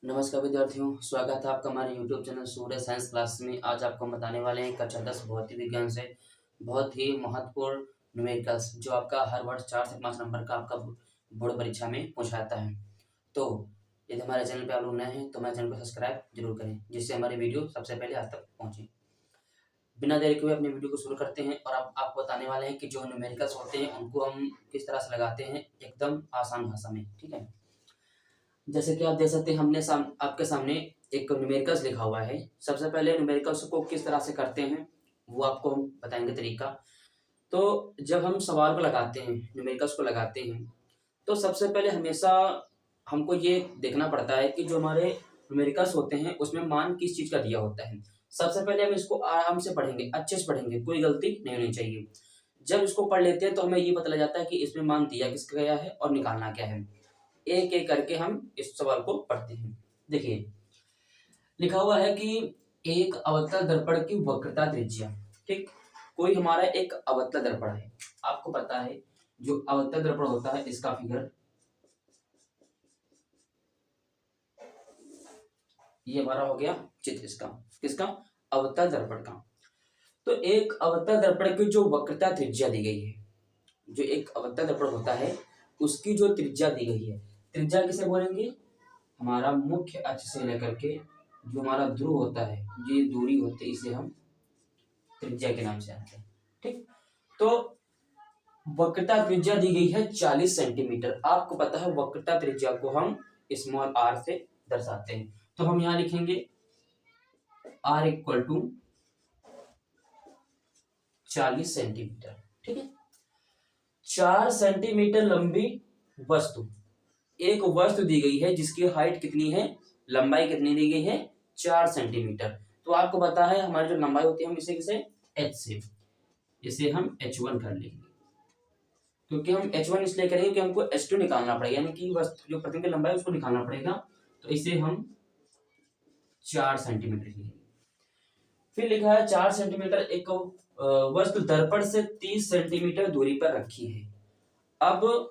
नमस्कार विद्यार्थियों, स्वागत है आपका हमारे YouTube चैनल सूर्य साइंस क्लास में। आज आपको हम बताने वाले हैं कक्षा 10 भौतिक विज्ञान से बहुत ही महत्वपूर्ण न्यूमेरिकल्स, जो आपका हर वर्ष 4 से 5 नंबर का आपका बोर्ड परीक्षा में पूछाता है। तो यदि हमारे चैनल पे आप लोग नए हैं तो हमारे चैनल को सब्सक्राइब जरूर करें, जिससे हमारे वीडियो सबसे पहले आप तक पहुँचे। बिना देरी के हुए अपने वीडियो को शुरू करते हैं और आपको बताने वाले हैं कि जो न्यूमेरिकल्स होते हैं उनको हम किस तरह से लगाते हैं, एकदम आसान भाषा में। ठीक है, जैसे कि आप देख सकते हैं, हमने आपके सामने एक न्यूमेरिकल्स लिखा हुआ है। सबसे पहले न्यूमेरिकल्स को किस तरह से करते हैं वो आपको हम बताएंगे तरीका। तो जब हम सवाल को लगाते हैं, न्यूमेरिकल्स को लगाते हैं, तो सबसे पहले हमेशा हमको ये देखना पड़ता है कि जो हमारे न्यूमेरिकल्स होते हैं उसमें मान किस चीज़ का दिया होता है। सबसे पहले हम इसको आराम से पढ़ेंगे, अच्छे से पढ़ेंगे, कोई गलती नहीं होनी चाहिए। जब इसको पढ़ लेते हैं तो हमें ये पता लग जाता है कि इसमें मान दिया किसका गया है और निकालना क्या है। एक एक करके हम इस सवाल को पढ़ते हैं। देखिए, लिखा हुआ है कि एक अवतल दर्पण की वक्रता त्रिज्या। ठीक, कोई हमारा एक अवतल दर्पण है। आपको पता है जो अवतल दर्पण होता है, इसका फिगर ये हमारा हो गया चित्र इसका, किसका? अवतल दर्पण का। तो एक अवतल दर्पण की जो वक्रता त्रिज्या दी गई है, जो एक अवतल दर्पण होता है उसकी जो त्रिज्या दी गई है, त्रिज्या किसे बोलेंगे? हमारा मुख्य अक्ष से लेकर के जो हमारा ध्रुव होता है, ये दूरी होती है, इसे हम त्रिज्या के नाम से जानते हैं। ठीक, तो वक्रता त्रिज्या दी गई है 40 सेंटीमीटर। आपको पता है वक्रता त्रिज्या को हम स्मॉल आर से दर्शाते हैं। तो हम यहां लिखेंगे आर इक्वल टू 40 सेंटीमीटर। ठीक है, 4 सेंटीमीटर लंबी वस्तु, एक वस्तु दी गई है जिसकी हाइट कितनी है, लंबाई कितनी दी गई है? 4 सेंटीमीटर। तो आपको पता है हमारी जो लंबाई होती है हम इसे किसे h से, इसे हम h1 कर लेंगे, क्योंकि हम h1 इसलिए करेंगे कि हमको h2 निकालना पड़ेगा, यानी कि वस्तु जो प्रतिबिंब की लंबाई उसको निकालना पड़ेगा। तो इसे हम 4 सेंटीमीटर लिखेंगे। फिर लिखा है 4 सेंटीमीटर एक वस्तु दर्पण से 30 सेंटीमीटर दूरी पर रखी है। अब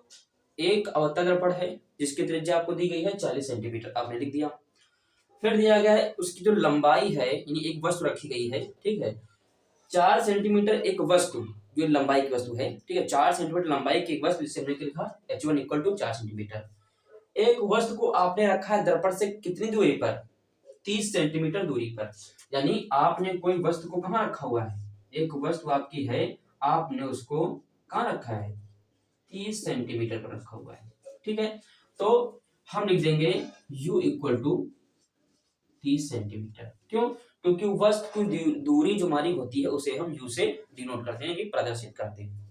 एक अवतल दर्पण है जिसकी त्रिज्या आपको दी गई है 40 सेंटीमीटर, आपने लिख दिया। फिर दिया गया है उसकी जो लंबाई है, यानी एक वस्तु रखी गई है। ठीक है, 4 सेंटीमीटर एक वस्तु, जो लंबाई की वस्तु है। ठीक है, 4 सेंटीमीटर लंबाई की एक वस्तु, जिससे हमने लिखा h1 इक्वल टू 4 सेंटीमीटर। एक वस्तु को आपने रखा है दर्पण से कितनी दूरी पर? 30 सेंटीमीटर दूरी पर। यानी आपने कोई वस्तु को कहाँ रखा हुआ है? एक वस्तु आपकी है, आपने उसको कहाँ रखा है? 30 सेंटीमीटर पर रखा हुआ है। ठीक है, तो हम लिख देंगे u इक्वल टू 30 सेंटीमीटर। क्यों? क्योंकि वस्तु की दूरी जो हमारी होती है उसे हम u से डिनोट करते हैं, कि प्रदर्शित करते हैं।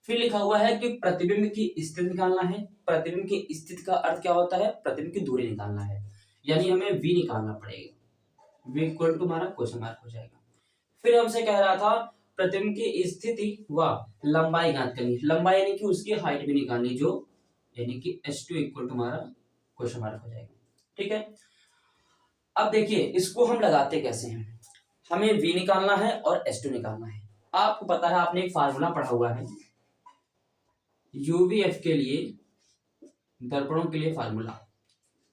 फिर लिखा हुआ है कि प्रतिबिंब की स्थिति निकालना है। प्रतिबिंब की स्थिति का अर्थ क्या होता है? प्रतिबिंब की दूरी निकालना है, यानी हमें v निकालना पड़ेगा। v इक्वल टू हमारा क्वेश्चन मार्क हो जाएगा। फिर हमसे कह रहा था प्रतिबिंब की स्थिति व लंबाई ज्ञात करनी। लंबाई यानी कि उसकी हाइट भी निकालनी, जो यानी कि h2 इक्वल टू हमारा क्वेश्चन मार्क हो जाएगा। ठीक है, अब देखिए इसको हम लगाते कैसे हैं। हमें v निकालना है और h2 निकालना है। आपको पता है, आपने एक फार्मूला पढ़ा हुआ है यूवीएफ के लिए, दर्पणों के लिए formula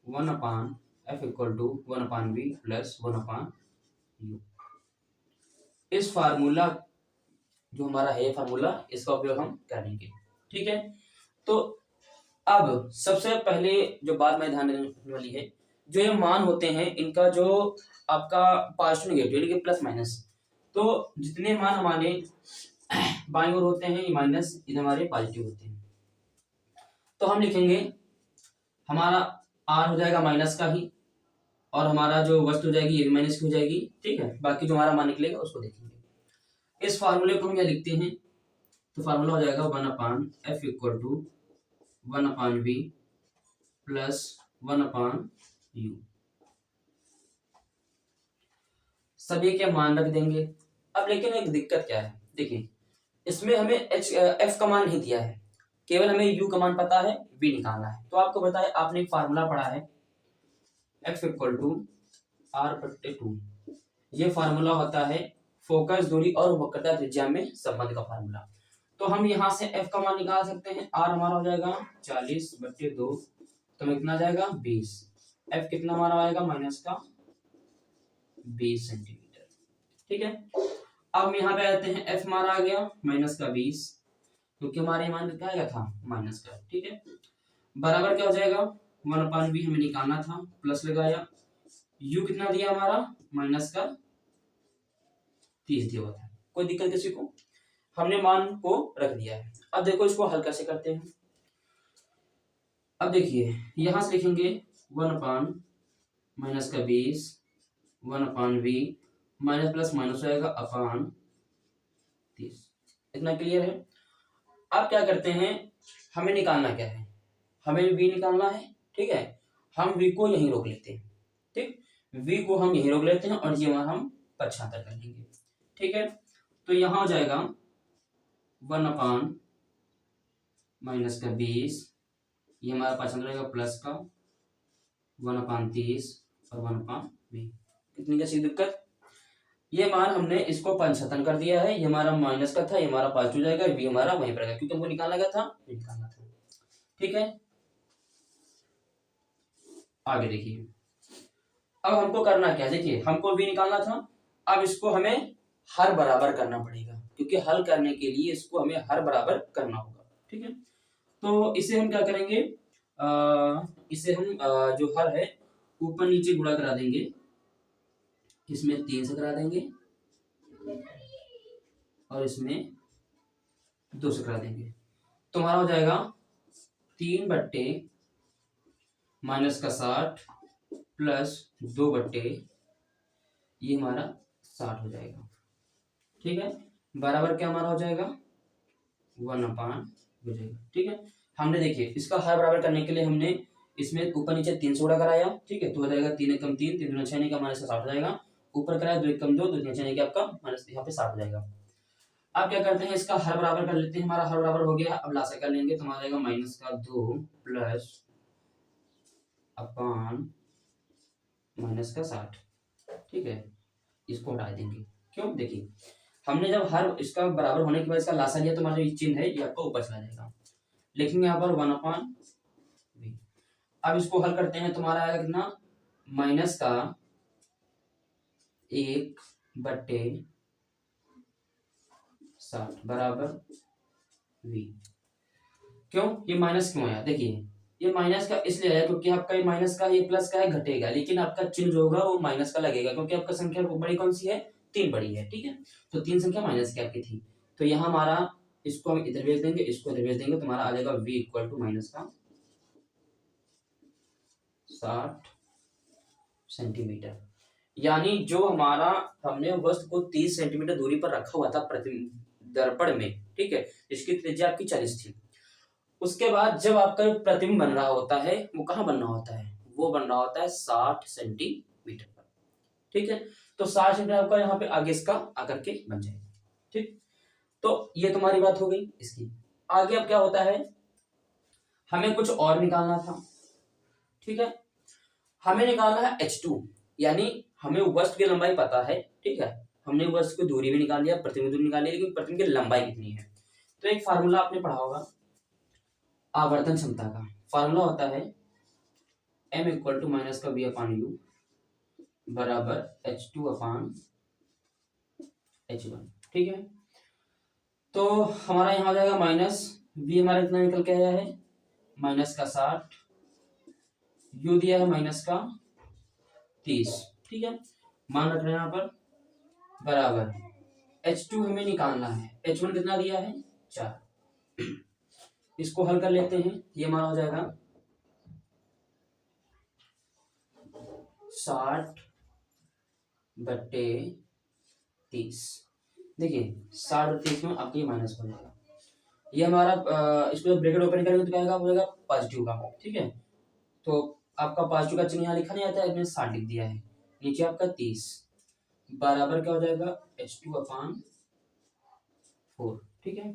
1/f equal to 1/v plus 1/u। इस फार्मूला जो हमारा है फार्मूला, इसका उपयोग हम करेंगे। ठीक है, तो अब सबसे पहले जो बात मैं ध्यान देने वाली है, जो ये मान होते हैं इनका जो आपका पॉजिटिव नेगेटिव यानी कि प्लस माइनस, तो जितने मान हमारे बाईं ओर होते हैं ये माइनस, इधर हमारे पॉजिटिव होते हैं। तो हम लिखेंगे हमारा आर हो जाएगा माइनस का ही, और हमारा जो वस्तु हो जाएगी ये भी माइनस की हो जाएगी। ठीक है, बाकी जो हमारा मान निकलेगा उसको देखेंगे। इस फार्मूले को हम क्या लिखते हैं, तो फार्मूला हो जाएगा 1/f equal to 1/v plus 1/u। सभी के मान रख देंगे। अब लेकिन एक दिक्कत क्या है, देखिए इसमें हमें f का मान नहीं दिया है, केवल हमें u का मान पता है, v निकालना है। तो आपको पता है, आपने एक फार्मूला पढ़ा है f इक्वल टू r/2। ये फार्मूला होता है फोकस दूरी और वक्रता त्रिज्या में संबंध का फार्मूला। तो हम यहाँ से f का मान निकाल सकते हैं। r हमारा हो जाएगा 40/2, तो कितना जाएगा 20। एफ कितना हमारा आएगा माइनस का 20 सेंटीमीटर। ठीक है, अब हम यहाँ पे आते हैं, एफ हमारा आ गया माइनस का 20, क्योंकि हमारे मान क्या आया था माइनस का। ठीक है, बराबर क्या हो जाएगा 1/v हमें निकालना था, प्लस लगाया, u कितना दिया हमारा माइनस का 30 दिया हुआ था। कोई दिक्कत किसी को? हमने मान को रख दिया है। अब देखो इसको हल कैसे करते हैं। अब देखिए यहां से लिखेंगे 1/, माइनस का 20, 1/v, माइनस प्लस माइनस हो जाएगा अपान 30। इतना क्लियर है? अब क्या करते हैं, हमें निकालना क्या है, हमें v निकालना है। ठीक है, हम v को यहीं रोक लेते हैं। ठीक, v को हम यहीं रोक लेते हैं और ये हम पक्षांतर कर लेंगे। ठीक है, तो यहां हो जाएगा 1/, माइनस का 20, ये हमारा पक्षांतर रहेगा प्लस का 1/30 और 1/v। कितनी कैसी दिक्कत? ये मान हमने इसको पंचहत्तर कर दिया है, ये हमारा माइनस का था, ये हमारा पास हो जाएगा, v हमारा वहीं पर रहेगा क्योंकि हमको निकालना क्या था, निकालना था। ठीक है, आगे देखिए, अब हमको करना क्या है, देखिए हमको v निकालना था, अब इसको हमें हर बराबर करना पड़ेगा क्योंकि हल करने के लिए इसको हमें हर बराबर करना होगा। ठीक है, तो इसे हम क्या करेंगे, इसे हम जो हर है ऊपर नीचे गुणा करा देंगे, इसमें 3 से करा देंगे और इसमें 2 से करा देंगे, तो हमारा हो जाएगा 3 बट्टे माइनस का 60 प्लस 2 बट्टे ये हमारा 60 हो जाएगा। ठीक है, बराबर क्या हमारा हो जाएगा 1/, हो जाएगा। ठीक है, हमने देखिए इसका हर बराबर करने के लिए हमने इसमें ऊपर नीचे 3 से गुणा कराया। ठीक है, तो हो जाएगा 3 एकम 3, 3 दूना 6 का माइनस का 60 हो जाएगा। ऊपर कराया 2 एकम 2, 2 दूना 6 का आपका माइनस यहाँ पे 60 हो जाएगा। अब क्या करते हैं, इसका हर बराबर कर लेते हैं, हमारा हर बराबर हो गया। अब लासा कर लेंगे तो हमारा आएगा माइनस का 2 प्लस अपान माइनस का 60। ठीक है, इसको हटा देंगे, क्यों, देखिए हमने जब हर इसका बराबर होने के बाद इसका लासा लिया तो हमारा जो चिन्ह है ये आपको ऊपर चला जाएगा। लिखेंगे यहाँ पर 1/v। अब इसको हल करते हैं, तुम्हारा आएगा कितना माइनस का 1/60 बराबर v। क्यों ये माइनस क्यों आया, देखिए ये माइनस का इसलिए आया क्योंकि आपका ये माइनस का ये प्लस का है घटेगा, लेकिन आपका चिन्ह जो होगा वो माइनस का लगेगा क्योंकि आपका संख्या बड़ी कौन सी है, 3 बड़ी है। ठीक है, तो 3 संख्या माइनस की आपकी थी, तो यहाँ हमारा इसको हम इधर भेज देंगे, इसको इधर भेज देंगे, तो हमारा आ जाएगा v इक्वल टू माइनस का 60 सेंटीमीटर। यानी जो हमारा हमने वस्तु को 30 सेंटीमीटर दूरी पर रखा हुआ था प्रतिबिंब दर्पण में, ठीक है, इसकी त्रिज्या आपकी 40 थी। उसके बाद जब आपका प्रतिबिंब बन रहा होता है वो कहाँ बनना होता है, वो बन रहा होता है 60 सेंटीमीटर पर। ठीक है, तो 60 सेंटीमीटर आपका यहाँ पे आगे इसका आकर के बन जाएगा। ठीक, तो ये तुम्हारी बात हो गई इसकी। आगे अब क्या होता है, हमें कुछ और निकालना था। ठीक है, हमें निकालना है h2, यानी हमें वस्तु की लंबाई पता है। ठीक है, हमने वस्तु की दूरी भी निकाल लिया, प्रतिबिंब दूरी निकाल लिया, लेकिन प्रतिबिंब की लंबाई कितनी है। तो एक फार्मूला आपने पढ़ा होगा आवर्तन क्षमता का, फार्मूला होता है m इक्वल टू माइनस का v अपान u बराबर h2 अपान h1। ठीक है, तो हमारा यहाँ हो जाएगा माइनस v हमारा इतना निकल के आया है माइनस का 60, u दिया है माइनस का 30। ठीक है, मान रख रहे हैं यहाँ पर बराबर h2 हमें निकालना है, h1 कितना दिया है 4। इसको हल कर लेते हैं, ये हमारा हो जाएगा 60 बट्टे 30। देखिए 60 बट्टे 30 में आपके माइनस हो जाएगा, ये हमारा इसको ब्रैकेट ओपन करेंगे तो क्या आएगा, हो जाएगा पॉजिटिव का। ठीक है, तो आपका पॉजिटिव का चिन्ह यहाँ लिखा नहीं आता है, इसमें 60 लिख दिया है, नीचे आपका 30 बराबर क्या हो जाएगा h2 अपान 4। ठीक है,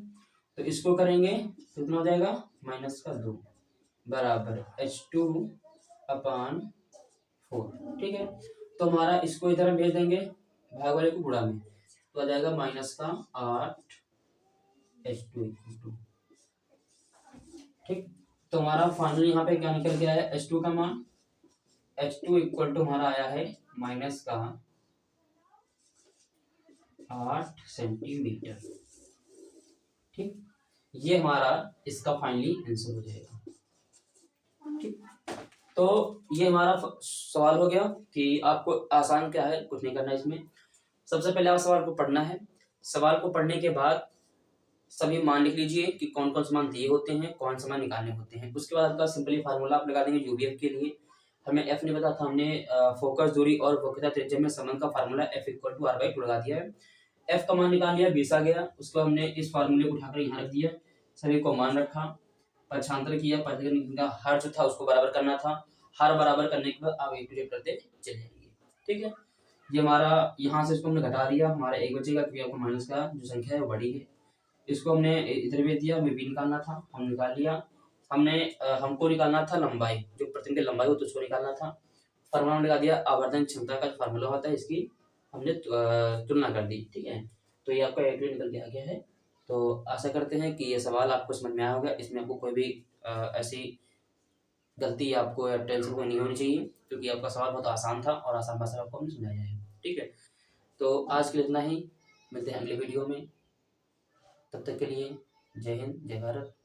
तो इसको करेंगे तो कितना हो जाएगा माइनस का 2 बराबर h2 अपान 4। ठीक है, तो हमारा इसको इधर हम भेज देंगे भाग वाले को गुणा में, तो आ जाएगा माइनस का 8 h2 इक्वल टू। ठीक, तो हमारा फाइनल यहाँ पे क्या निकल के आया h2 का मान H2 इक्वल टू हमारा आया है माइनस का 8 सेंटीमीटर। ठीक, ये हमारा इसका फाइनली आंसर हो जाएगा। ठीक, तो ये हमारा सवाल हो गया कि आपको आसान क्या है, कुछ नहीं करना इसमें। सबसे पहले आप सवाल को पढ़ना है। सवाल को पढ़ने के बाद सभी मान लिख लीजिए कि कौन कौन से मान दिए होते हैं, कौन से मान निकालने होते हैं। उसके बाद आपका सिंपली फार्मूला आप लगा देंगे यूवीएफ के लिए। हमें एफ नहीं पता था, हमने फोकस दूरी और वक्रता त्रिज्या में संबंध का formula F equal to r/2 लगा दिया है। एफ का मान निकाल लिया, 20 आ गया। उसको हमने इस फार्मूले को उठाकर यहाँ रख दिया, सभी को मान रखा, पक्षांतर किया, हर जो था उसको बराबर करना था। हर बराबर करने के बाद आप एक करते चले जाएंगे। ठीक है, ये हमारा यहाँ से इसको हमने घटा दिया, हमारा एक बचेगा क्योंकि आपको माइनस का जो संख्या है वो बड़ी है। इसको हमने इधर भेज दिया, हमें बी निकालना था, हम निकाल लिया। हमको निकालना था लंबाई, जो प्रतिबिंब की लंबाई हो तो उसको निकालना था। फार्मूला लगा दिया, आवर्धन क्षमता का फार्मूला होता है, इसकी हमने तुलना कर दी। ठीक है, तो ये आपका एक निकल के आ गया है। तो आशा करते हैं कि ये सवाल आपको समझ में आया होगा। इसमें आपको कोई भी ऐसी गलती आपको या टेंशन कोई नहीं होनी चाहिए, क्योंकि आपका सवाल बहुत आसान था और आसान भाषा में आपको हमने समझाया है। ठीक है, तो आज के लिए इतना ही, मिलते हैं अगले वीडियो में। तब तक के लिए जय हिंद, जय भारत।